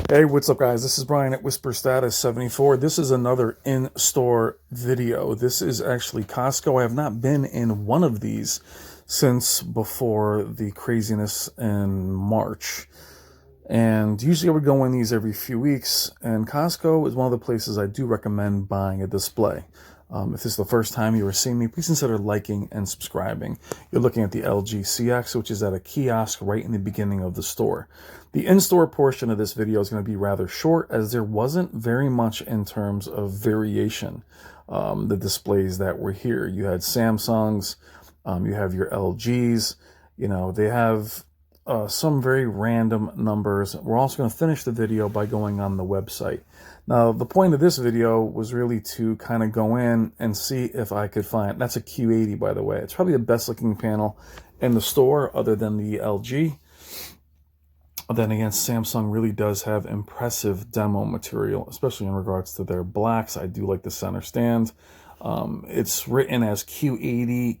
Hey, what's up, guys? This is Brian at Whisper Status 74. This is another in-store video. This is actually Costco. I have not been in one of these since before the craziness in March. And usually I would go in these every few weeks, and Costco is one of the places I do recommend buying a display. If this is the first time you are seeing me, please consider liking and subscribing. You're looking at the LG CX, which is at a kiosk right in the beginning of the store. The in-store portion of this video is going to be rather short, as there wasn't very much in terms of variation. The displays that were here, you had Samsungs, you have your LGs, they have some very random numbers. We're also going to finish the video by going on the website. Now, the point of this video was really to kind of go in and see if I could find, that's a Q80, by the way. It's probably the best looking panel in the store other than the LG. Then again, Samsung really does have impressive demo material, especially in regards to their blacks. I do like the center stand. It's written as Q8DT.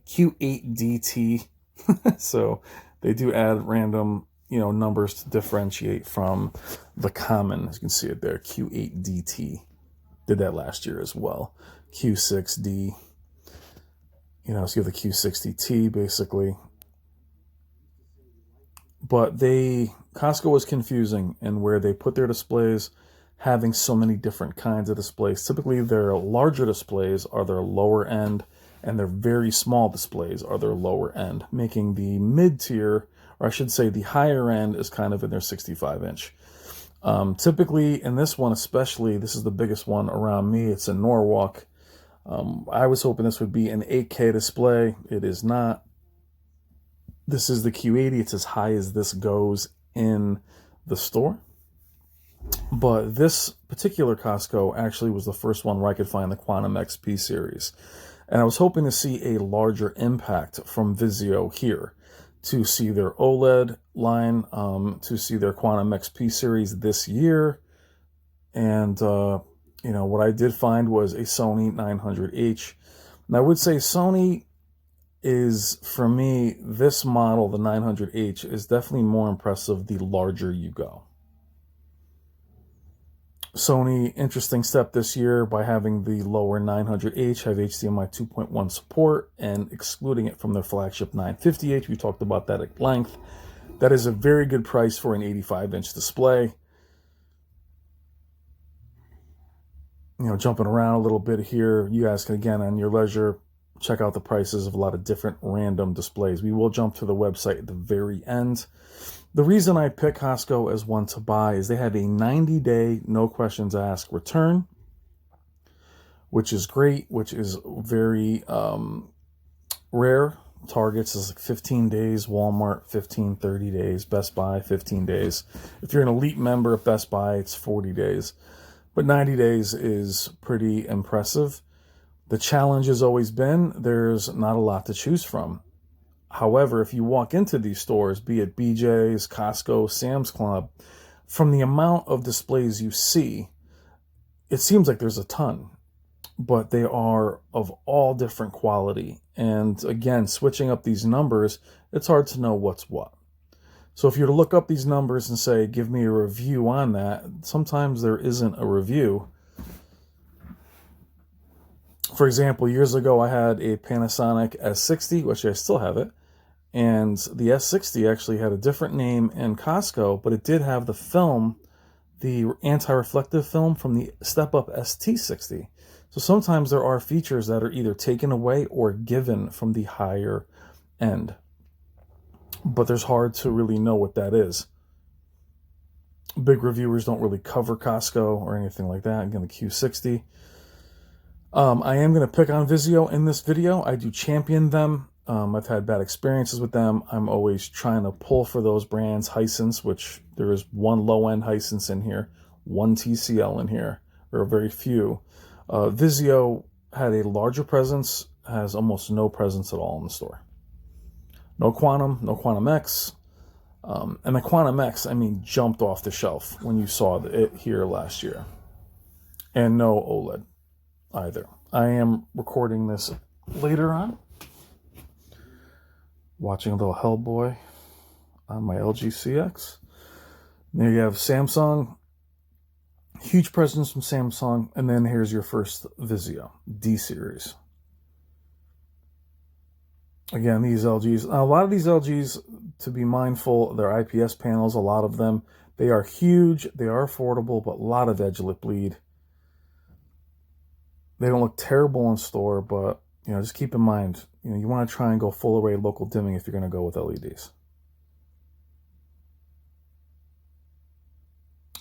So they do add random, numbers to differentiate from the common. As you can see it there, Q8DT. Did that last year as well. Q6D. So you have the Q60T basically. But Costco was confusing in where they put their displays, having so many different kinds of displays. Typically, their larger displays are their lower end, and their very small displays are their lower end, making the mid-tier, or I should say the higher end, is kind of in their 65-inch. Typically, in this one especially, this is the biggest one around me, it's in Norwalk. I was hoping this would be an 8K display. It is not. This is the Q80. It's as high as this goes in the store. But this particular Costco actually was the first one where I could find the Quantum XP series. And I was hoping to see a larger impact from Vizio here, to see their OLED line, to see their Quantum XP series this year. And, what I did find was a Sony 900H. And I would say Sony is, for me, this model, the 900H, is definitely more impressive the larger you go. Sony, interesting step this year by having the lower 900H have HDMI 2.1 support and excluding it from their flagship 950H. We talked about that at length. That is a very good price for an 85-inch display. Jumping around a little bit here, you guys can, again, on your leisure, check out the prices of a lot of different random displays. We will jump to the website at the very end. The reason I pick Costco as one to buy is they have a 90-day, no questions asked return, which is great, which is very rare. Targets is like 15 days, Walmart 15, 30 days, Best Buy 15 days. If you're an elite member of Best Buy, it's 40 days. But 90 days is pretty impressive. The challenge has always been there's not a lot to choose from. However, if you walk into these stores, be it BJ's, Costco, Sam's Club, from the amount of displays you see, it seems like there's a ton, but they are of all different quality. And again, switching up these numbers, it's hard to know what's what. So if you're to look up these numbers and say, give me a review on that, sometimes there isn't a review. For example, years ago, I had a Panasonic S60, which I still have it, and the S60 actually had a different name in Costco, but it did have the film, the anti-reflective film from the step-up ST60. So sometimes there are features that are either taken away or given from the higher end, but there's hard to really know what that is. Big reviewers don't really cover Costco or anything like that. Again, the Q60. I am going to pick on Vizio in this video. I do champion them. I've had bad experiences with them. I'm always trying to pull for those brands. Hisense, which there is one low-end Hisense in here, one TCL in here, or very few. Vizio had a larger presence, has almost no presence at all in the store. No Quantum X. And the Quantum X, jumped off the shelf when you saw it here last year. And no OLED either. I am recording this later on, watching a little Hellboy on my LG CX. There you have Samsung. Huge presence from Samsung, and then here's your first Vizio D series. Again, these LGs, a lot of these LGs, to be mindful, they're IPS panels, a lot of them. They are huge, they are affordable, but a lot of edge lip bleed. They don't look terrible in store, but just keep in mind, you want to try and go full array local dimming if you're going to go with LEDs.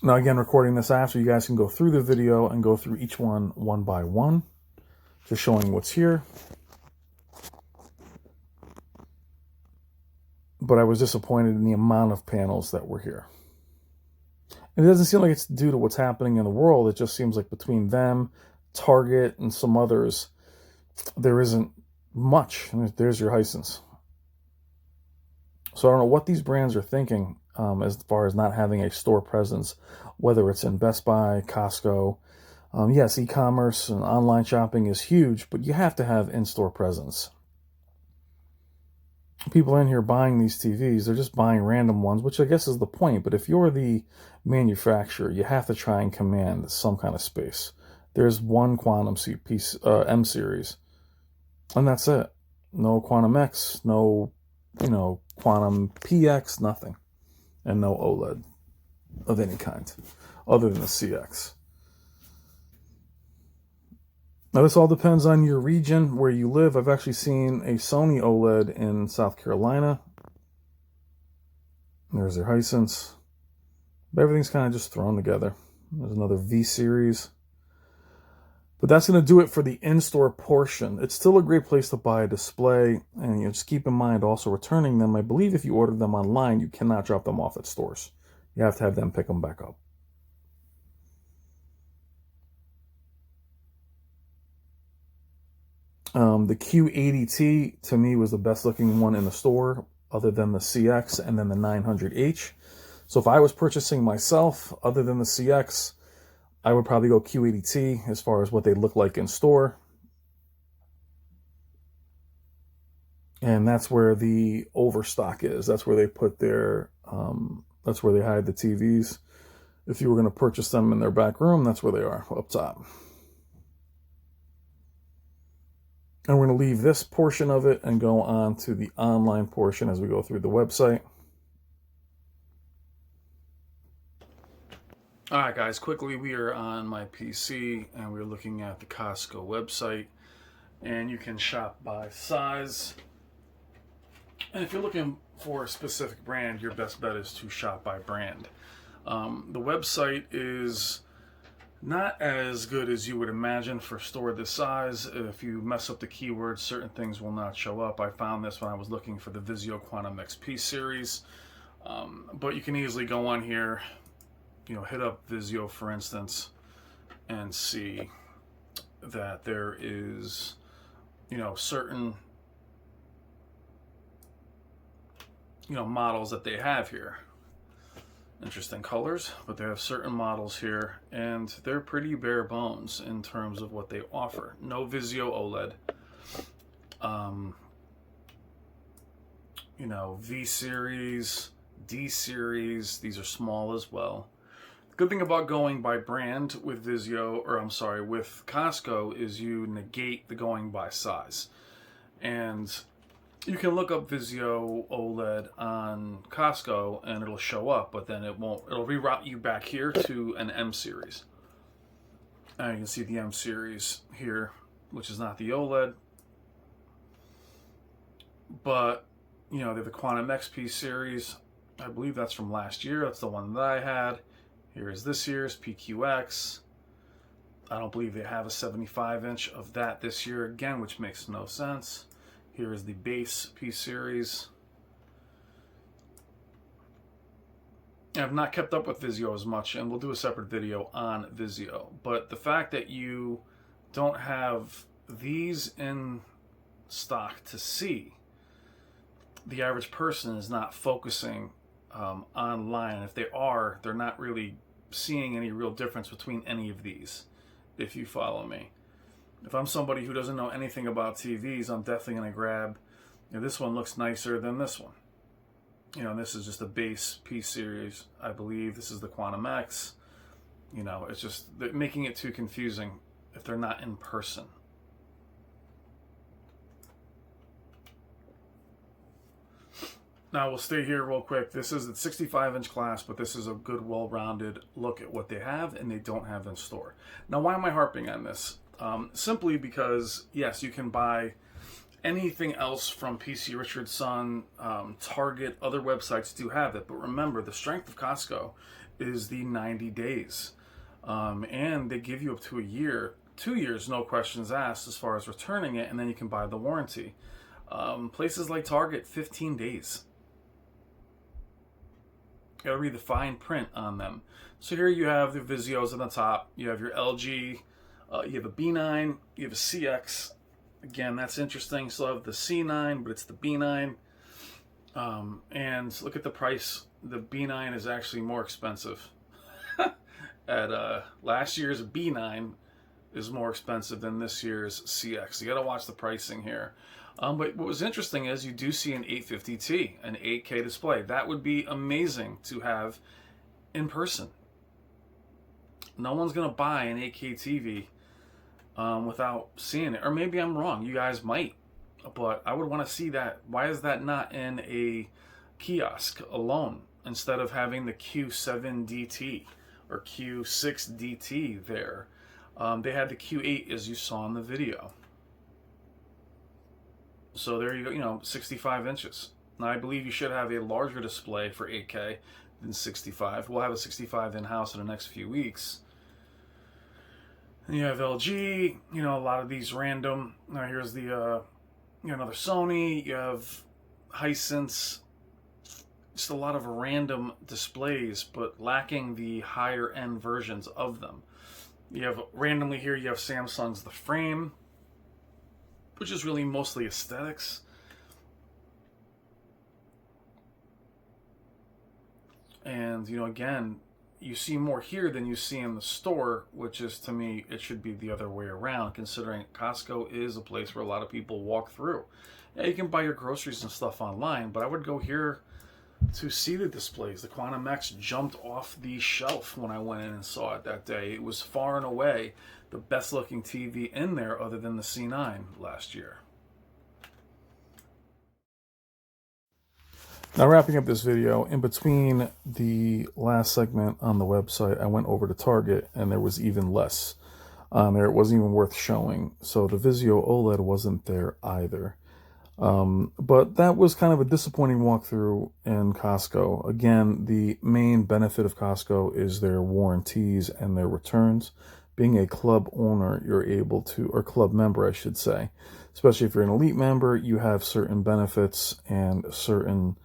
Now, again, recording this after, you guys can go through the video and go through each one by one, just showing what's here. But I was disappointed in the amount of panels that were here. And it doesn't seem like it's due to what's happening in the world. It just seems like between them, Target, and some others, there isn't much. There's your Hisense. So I don't know what these brands are thinking as far as not having a store presence, whether it's in Best Buy, Costco. Yes, e-commerce and online shopping is huge, but you have to have in-store presence. People in here buying these TVs, they're just buying random ones, which I guess is the point. But if you're the manufacturer, you have to try and command some kind of space. There's one Quantum M series, and that's it. No Quantum X, no, Quantum PX, nothing. And no OLED of any kind, other than the CX. Now, this all depends on your region, where you live. I've actually seen a Sony OLED in South Carolina. There's their Hisense. But everything's kind of just thrown together. There's another V series. But that's going to do it for the in-store portion. It's still a great place to buy a display. And just keep in mind, also returning them. I believe if you order them online, you cannot drop them off at stores. You have to have them pick them back up. The Q80T, to me, was the best looking one in the store, other than the CX and then the 900H. So if I was purchasing myself, other than the CX, I would probably go Q80T as far as what they look like in store. And that's where the overstock is. That's where they put their, that's where they hide the TVs. If you were going to purchase them in their back room, that's where they are, up top. And we're going to leave this portion of it and go on to the online portion as we go through the website. All right, guys, quickly, we are on my PC and we're looking at the Costco website. And you can shop by size. And if you're looking for a specific brand, your best bet is to shop by brand. The website is not as good as you would imagine for a store this size. If you mess up the keywords, certain things will not show up. I found this when I was looking for the Vizio Quantum XP series. But you can easily go on here, hit up Vizio, for instance, and see that there is, certain, models that they have here. Interesting colors, but they have certain models here, and they're pretty bare bones in terms of what they offer. No Vizio OLED. V series, D series, these are small as well. The good thing about going by brand with Vizio, with Costco, is you negate the going by size. And you can look up Vizio OLED on Costco and it'll show up, but then it won't. It'll reroute you back here to an M series. And you can see the M series here, which is not the OLED. But, they have the Quantum XP series. I believe that's from last year. That's the one that I had. Here is this year's PQX. I don't believe they have a 75-inch of that this year again, which makes no sense. Here is the base P series. I've not kept up with Vizio as much, and we'll do a separate video on Vizio. But the fact that you don't have these in stock to see, the average person is not focusing online. If they are, they're not really seeing any real difference between any of these, if you follow me. If I'm somebody who doesn't know anything about TVs, I'm definitely going to grab, this one looks nicer than this one. This is just a base P series, I believe. This is the Quantum X. You know, it's just making it too confusing if they're not in person. Now we'll stay here real quick. This is the 65-inch class, but this is a good, well-rounded look at what they have and they don't have in store. Now, why am I harping on this? Simply because, yes, you can buy anything else from PC Richard Son, Target, other websites do have it. But remember, the strength of Costco is the 90 days. And they give you up to a year, 2 years, no questions asked as far as returning it, and then you can buy the warranty. Places like Target, 15 days. You gotta read the fine print on them. So here you have the Vizios on the top. You have your LG. You have a B9. You have a CX. Again, that's interesting. Still have the C9, but it's the B9. And look at the price. The B9 is actually more expensive. At last year's B9 is more expensive than this year's CX. You got to watch the pricing here. But what was interesting is you do see an 850T, an 8K display. That would be amazing to have in person. No one's going to buy an 8K TV without seeing it. Or maybe I'm wrong. You guys might. But I would want to see that. Why is that not in a kiosk alone instead of having the Q7DT or Q8DT there? They had the Q8 as you saw in the video. So there you go, you know, 65 inches. Now I believe you should have a larger display for 8K than 65. We'll have a 65 in-house in the next few weeks. And you have LG, you know, a lot of these random. Now here's the, you know, another Sony. You have Hisense. Just a lot of random displays, but lacking the higher end versions of them. You have randomly here, you have Samsung's The Frame, which is really mostly aesthetics. And, you know, again, you see more here than you see in the store, which is, to me, it should be the other way around, considering Costco is a place where a lot of people walk through. Yeah, you can buy your groceries and stuff online, but I would go here to see the displays. The Quantum X jumped off the shelf when I went in and saw it that day. It was far and away the best looking TV in there other than the C9 last year. Now wrapping up this video, in between the last segment on the website, I went over to Target and there was even less on there. It wasn't even worth showing. So the Vizio Oled wasn't there either. But that was kind of a disappointing walkthrough in Costco. Again, the main benefit of Costco is their warranties and their returns. Being a club owner, you're able to, or club member, I should say, especially if you're an elite member, you have certain benefits and certain,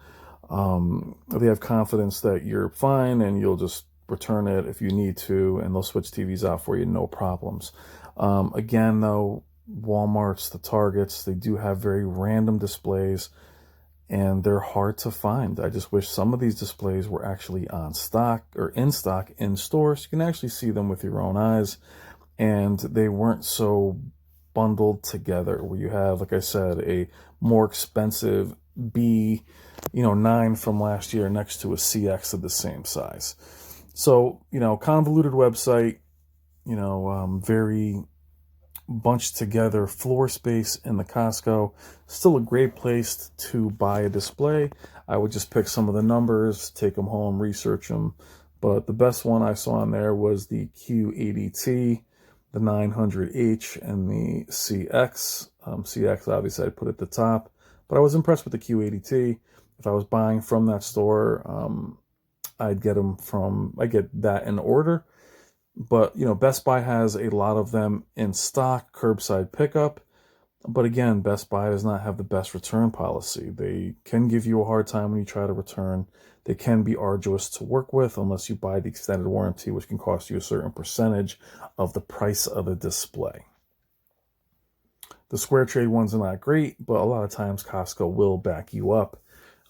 they have confidence that you're fine and you'll just return it if you need to, and they'll switch TVs out for you, no problems. Again, though, Walmart's, the Targets, they do have very random displays and they're hard to find. I just wish some of these displays were actually on stock or in stock in stores. You can actually see them with your own eyes, and they weren't so bundled together where you have, like I said, a more expensive B9 from last year next to a CX of the same size. So, you know, convoluted website, you know, very bunched together floor space in the Costco. Still a great place to buy a display. I would just pick some of the numbers, take them home, research them. But the best one I saw in there was the Q80T, the 900H, and the CX. CX, obviously, I put at the top. But I was impressed with the Q80T. If I was buying from that store, I'd get that in order. But, you know, Best Buy has a lot of them in stock, curbside pickup. But again, Best Buy does not have the best return policy. They can give you a hard time when you try to return. They can be arduous to work with unless you buy the extended warranty, which can cost you a certain percentage of the price of the display. The Square Trade ones are not great, but a lot of times Costco will back you up,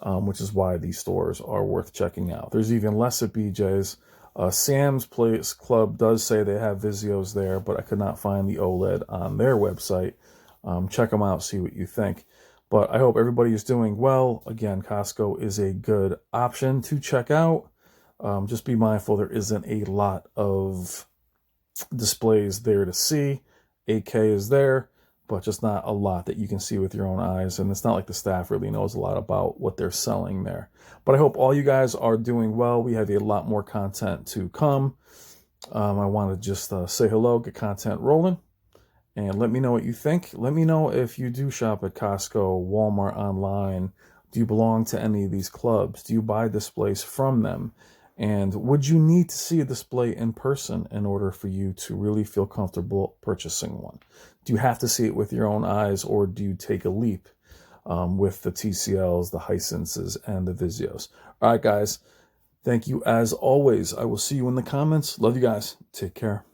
which is why these stores are worth checking out. There's even less at BJ's. Sam's Place Club does say they have Vizios there, but I could not find the OLED on their website. Check them out, see what you think. But I hope everybody is doing well. Again, Costco is a good option to check out. Just be mindful there isn't a lot of displays there to see. 8K is there, but just not a lot that you can see with your own eyes. And it's not like the staff really knows a lot about what they're selling there. But I hope all you guys are doing well. We have a lot more content to come. I want to just say hello, get content rolling, and let me know what you think. Let me know if you do shop at Costco, Walmart, online. Do you belong to any of these clubs? Do you buy displays from them? And would you need to see a display in person in order for you to really feel comfortable purchasing one? Do you have to see it with your own eyes, or do you take a leap with the TCLs, the Hisenses, and the Vizios? All right, guys. Thank you as always. I will see you in the comments. Love you guys. Take care.